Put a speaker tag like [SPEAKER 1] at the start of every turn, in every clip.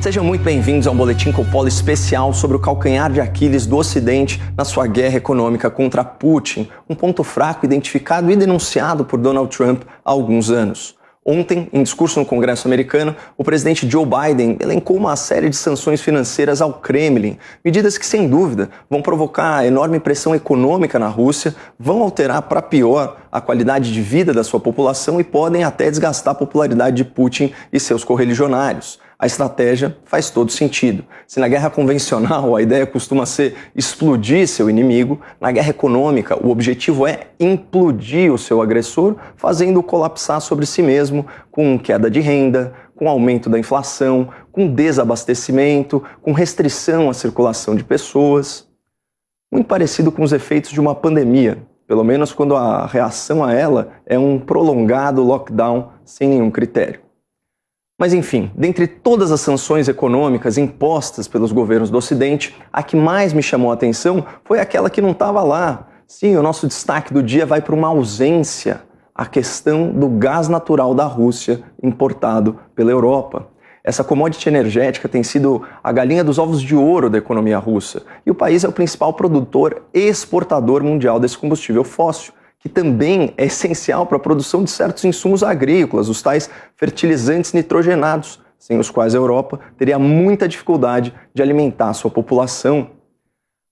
[SPEAKER 1] Sejam muito bem-vindos a um Boletim Coppola especial sobre o calcanhar de Aquiles do Ocidente na sua guerra econômica contra Putin, um ponto fraco identificado e denunciado por Donald Trump há alguns anos. Ontem, em discurso no Congresso americano, o presidente Joe Biden elencou uma série de sanções financeiras ao Kremlin, medidas que, sem dúvida, vão provocar enorme pressão econômica na Rússia, vão alterar para pior a qualidade de vida da sua população e podem até desgastar a popularidade de Putin e seus correligionários. A estratégia faz todo sentido. Se na guerra convencional a ideia costuma ser explodir seu inimigo, na guerra econômica o objetivo é implodir o seu agressor, fazendo-o colapsar sobre si mesmo, com queda de renda, com aumento da inflação, com desabastecimento, com restrição à circulação de pessoas. Muito parecido com os efeitos de uma pandemia, pelo menos quando a reação a ela é um prolongado lockdown sem nenhum critério. Mas enfim, dentre todas as sanções econômicas impostas pelos governos do Ocidente, a que mais me chamou a atenção foi aquela que não estava lá. Sim, o nosso destaque do dia vai para uma ausência, a questão do gás natural da Rússia importado pela Europa. Essa commodity energética tem sido a galinha dos ovos de ouro da economia russa, e o país é o principal produtor e exportador mundial desse combustível fóssil, que também é essencial para a produção de certos insumos agrícolas, os tais fertilizantes nitrogenados, sem os quais a Europa teria muita dificuldade de alimentar a sua população.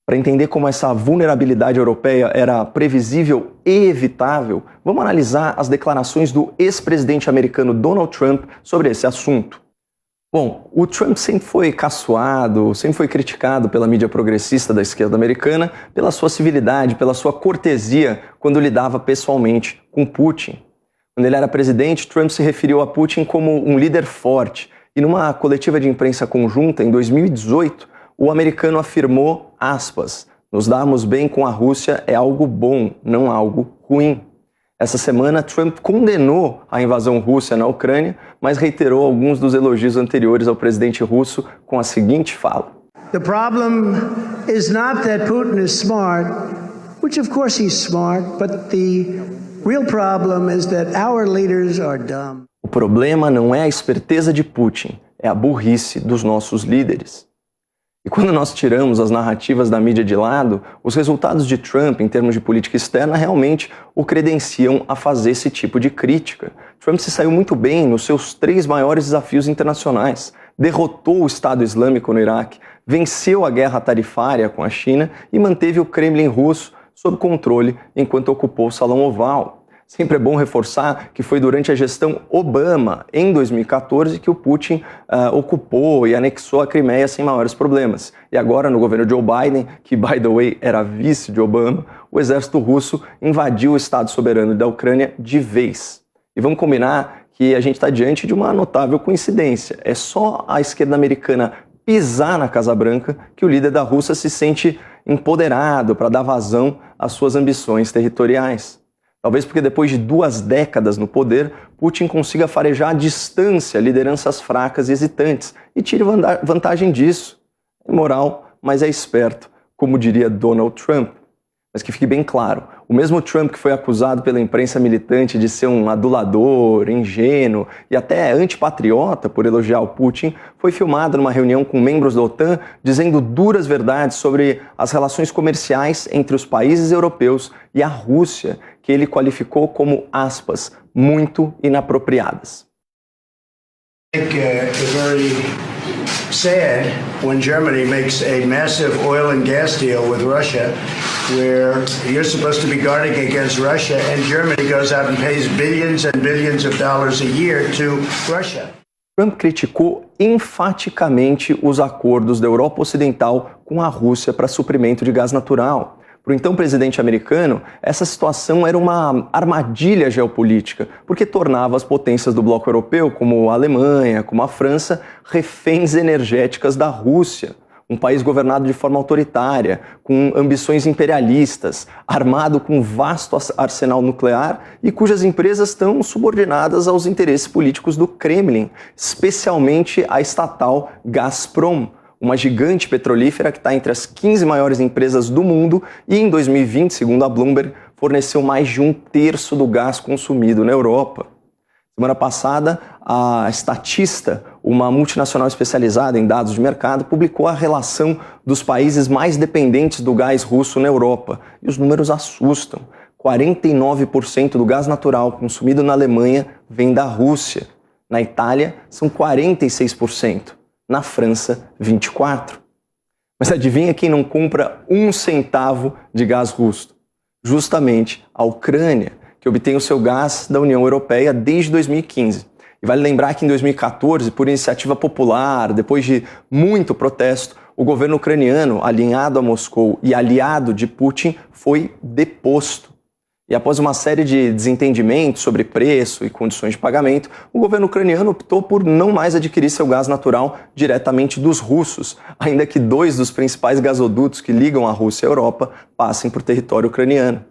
[SPEAKER 1] Para entender como essa vulnerabilidade europeia era previsível e evitável, vamos analisar as declarações do ex-presidente americano Donald Trump sobre esse assunto. Bom, o Trump sempre foi caçoado, sempre foi criticado pela mídia progressista da esquerda americana pela sua civilidade, pela sua cortesia quando lidava pessoalmente com Putin. Quando ele era presidente, Trump se referiu a Putin como um líder forte e numa coletiva de imprensa conjunta em 2018, o americano afirmou, aspas, "Nos darmos bem com a Rússia é algo bom, não algo ruim." Essa semana, Trump condenou a invasão russa na Ucrânia, mas reiterou alguns dos elogios anteriores ao presidente russo com a seguinte fala.
[SPEAKER 2] The problem is not that Putin is smart, which of course he's smart, but the real problem is that our leaders are dumb.
[SPEAKER 1] O problema não é a esperteza de Putin, é a burrice dos nossos líderes. E quando nós tiramos as narrativas da mídia de lado, os resultados de Trump em termos de política externa realmente o credenciam a fazer esse tipo de crítica. Trump se saiu muito bem nos seus 3 maiores desafios internacionais. Derrotou o Estado Islâmico no Iraque, venceu a guerra tarifária com a China e manteve o Kremlin russo sob controle enquanto ocupou o Salão Oval. Sempre é bom reforçar que foi durante a gestão Obama, em 2014, que o Putin ocupou e anexou a Crimeia sem maiores problemas. E agora, no governo Joe Biden, que, by the way, era vice de Obama, o exército russo invadiu o Estado soberano da Ucrânia de vez. E vamos combinar que a gente está diante de uma notável coincidência. É só a esquerda americana pisar na Casa Branca que o líder da Rússia se sente empoderado para dar vazão às suas ambições territoriais. Talvez porque depois de 2 décadas no poder, Putin consiga farejar à distância lideranças fracas e hesitantes e tire vantagem disso. É imoral, mas é esperto, como diria Donald Trump. Mas que fique bem claro, o mesmo Trump que foi acusado pela imprensa militante de ser um adulador, ingênuo e até antipatriota por elogiar o Putin, foi filmado numa reunião com membros da OTAN dizendo duras verdades sobre as relações comerciais entre os países europeus e a Rússia, que ele qualificou como, aspas, muito inapropriadas.
[SPEAKER 2] Very sad when Germany makes a massive oil and gas deal with Russia, where you're supposed to be guarding against Russia, and Germany goes out and pays billions and billions of dollars a year to Russia.
[SPEAKER 1] Trump criticou enfaticamente os acordos da Europa Ocidental com a Rússia para suprimento de gás natural. Para o então presidente americano, essa situação era uma armadilha geopolítica, porque tornava as potências do bloco europeu, como a Alemanha, como a França, reféns energéticas da Rússia. Um país governado de forma autoritária, com ambições imperialistas, armado com um vasto arsenal nuclear e cujas empresas estão subordinadas aos interesses políticos do Kremlin, especialmente a estatal Gazprom, uma gigante petrolífera que está entre as 15 maiores empresas do mundo e, em 2020, segundo a Bloomberg, forneceu mais de 1/3 do gás consumido na Europa. Semana passada, a estatista uma multinacional especializada em dados de mercado publicou a relação dos países mais dependentes do gás russo na Europa. E os números assustam. 49% do gás natural consumido na Alemanha vem da Rússia. Na Itália, são 46%. Na França, 24%. Mas adivinha quem não compra um centavo de gás russo? Justamente a Ucrânia, que obtém o seu gás da União Europeia desde 2015. E vale lembrar que em 2014, por iniciativa popular, depois de muito protesto, o governo ucraniano, alinhado a Moscou e aliado de Putin, foi deposto. E após uma série de desentendimentos sobre preço e condições de pagamento, o governo ucraniano optou por não mais adquirir seu gás natural diretamente dos russos, ainda que 2 dos principais gasodutos que ligam a Rússia à Europa passem por território ucraniano.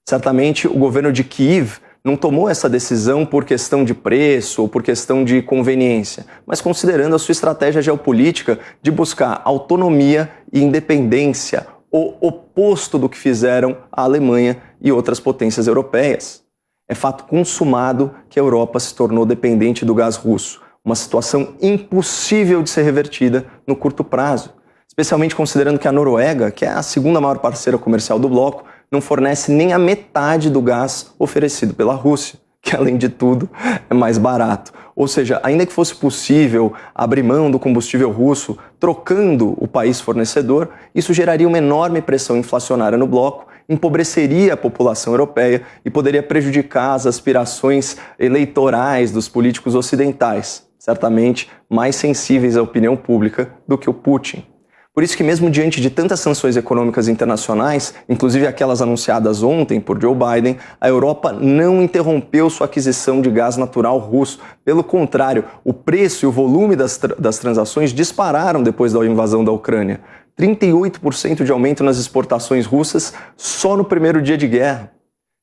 [SPEAKER 1] Certamente, o governo de Kiev não tomou essa decisão por questão de preço ou por questão de conveniência, mas considerando a sua estratégia geopolítica de buscar autonomia e independência, o oposto do que fizeram a Alemanha e outras potências europeias. É fato consumado que a Europa se tornou dependente do gás russo, uma situação impossível de ser revertida no curto prazo, especialmente considerando que a Noruega, que é a segunda maior parceira comercial do bloco, não fornece nem a metade do gás oferecido pela Rússia, que além de tudo é mais barato. Ou seja, ainda que fosse possível abrir mão do combustível russo trocando o país fornecedor, isso geraria uma enorme pressão inflacionária no bloco, empobreceria a população europeia e poderia prejudicar as aspirações eleitorais dos políticos ocidentais, certamente mais sensíveis à opinião pública do que o Putin. Por isso que mesmo diante de tantas sanções econômicas internacionais, inclusive aquelas anunciadas ontem por Joe Biden, a Europa não interrompeu sua aquisição de gás natural russo. Pelo contrário, o preço e o volume das transações dispararam depois da invasão da Ucrânia. 38% de aumento nas exportações russas só no primeiro dia de guerra.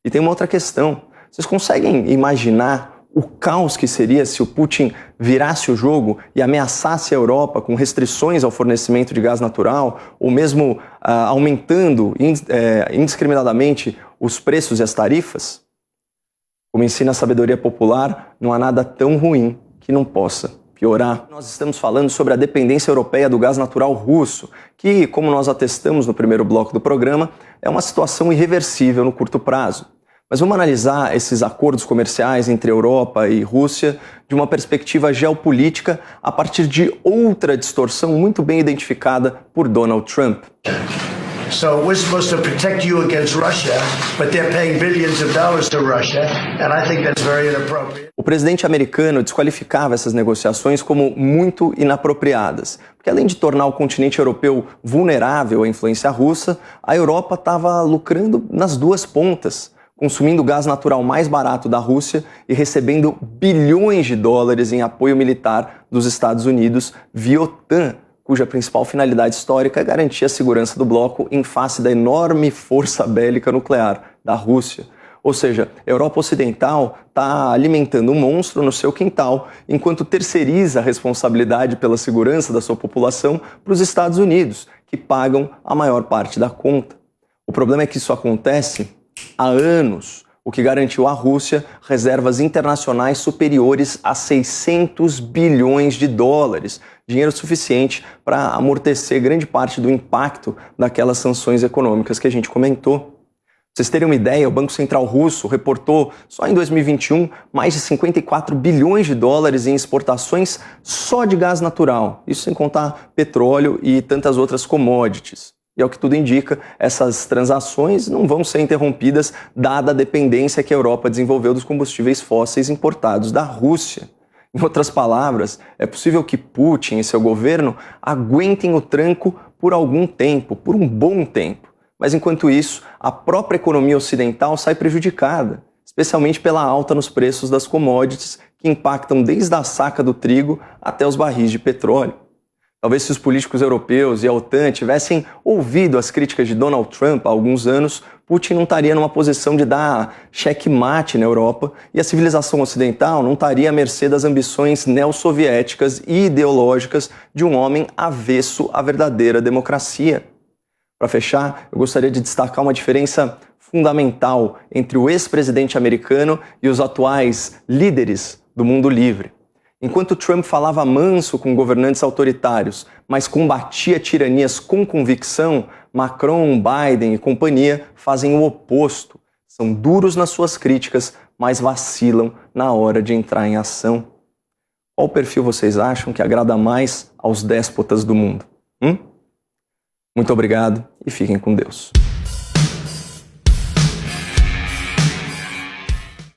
[SPEAKER 1] E tem uma outra questão. Vocês conseguem imaginar o caos que seria se o Putin virasse o jogo e ameaçasse a Europa com restrições ao fornecimento de gás natural, ou mesmo aumentando indiscriminadamente os preços e as tarifas? Como ensina a sabedoria popular, não há nada tão ruim que não possa piorar. Nós estamos falando sobre a dependência europeia do gás natural russo, que, como nós atestamos no primeiro bloco do programa, é uma situação irreversível no curto prazo. Mas vamos analisar esses acordos comerciais entre Europa e Rússia de uma perspectiva geopolítica a partir de outra distorção muito bem identificada por Donald Trump.
[SPEAKER 2] So we're supposed to protect you against Russia, but they're paying billions of dollars to Russia, and I think that's very inappropriate.
[SPEAKER 1] O presidente americano desqualificava essas negociações como muito inapropriadas, porque além de tornar o continente europeu vulnerável à influência russa, a Europa estava lucrando nas duas pontas, consumindo gás natural mais barato da Rússia e recebendo bilhões de dólares em apoio militar dos Estados Unidos via OTAN, cuja principal finalidade histórica é garantir a segurança do bloco em face da enorme força bélica nuclear da Rússia. Ou seja, a Europa Ocidental está alimentando um monstro no seu quintal, enquanto terceiriza a responsabilidade pela segurança da sua população para os Estados Unidos, que pagam a maior parte da conta. O problema é que isso acontece há anos, o que garantiu à Rússia reservas internacionais superiores a 600 bilhões de dólares, dinheiro suficiente para amortecer grande parte do impacto daquelas sanções econômicas que a gente comentou. Pra vocês terem uma ideia, o Banco Central Russo reportou só em 2021 mais de 54 bilhões de dólares em exportações só de gás natural, isso sem contar petróleo e tantas outras commodities. E ao que tudo indica, essas transações não vão ser interrompidas dada a dependência que a Europa desenvolveu dos combustíveis fósseis importados da Rússia. Em outras palavras, é possível que Putin e seu governo aguentem o tranco por algum tempo, por um bom tempo. Mas enquanto isso, a própria economia ocidental sai prejudicada, especialmente pela alta nos preços das commodities que impactam desde a saca do trigo até os barris de petróleo. Talvez se os políticos europeus e a OTAN tivessem ouvido as críticas de Donald Trump há alguns anos, Putin não estaria numa posição de dar checkmate na Europa e a civilização ocidental não estaria à mercê das ambições neossoviéticas e ideológicas de um homem avesso à verdadeira democracia. Para fechar, eu gostaria de destacar uma diferença fundamental entre o ex-presidente americano e os atuais líderes do mundo livre. Enquanto Trump falava manso com governantes autoritários, mas combatia tiranias com convicção, Macron, Biden e companhia fazem o oposto. São duros nas suas críticas, mas vacilam na hora de entrar em ação. Qual perfil vocês acham que agrada mais aos déspotas do mundo? Muito obrigado e fiquem com Deus.